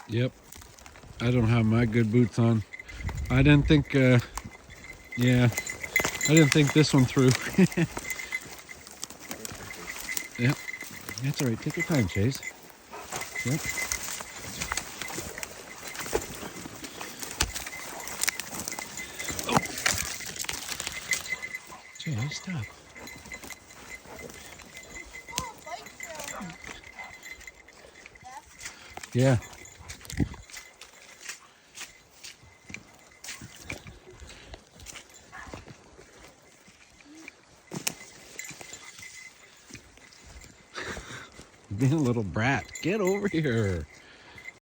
Yep. I don't have my good boots on. I didn't think, yeah, I didn't think this one through. Yep. That's all right. Take your time, Chase. Yep. Oh. Chase, stop. Yeah. Being a little brat. Get over here.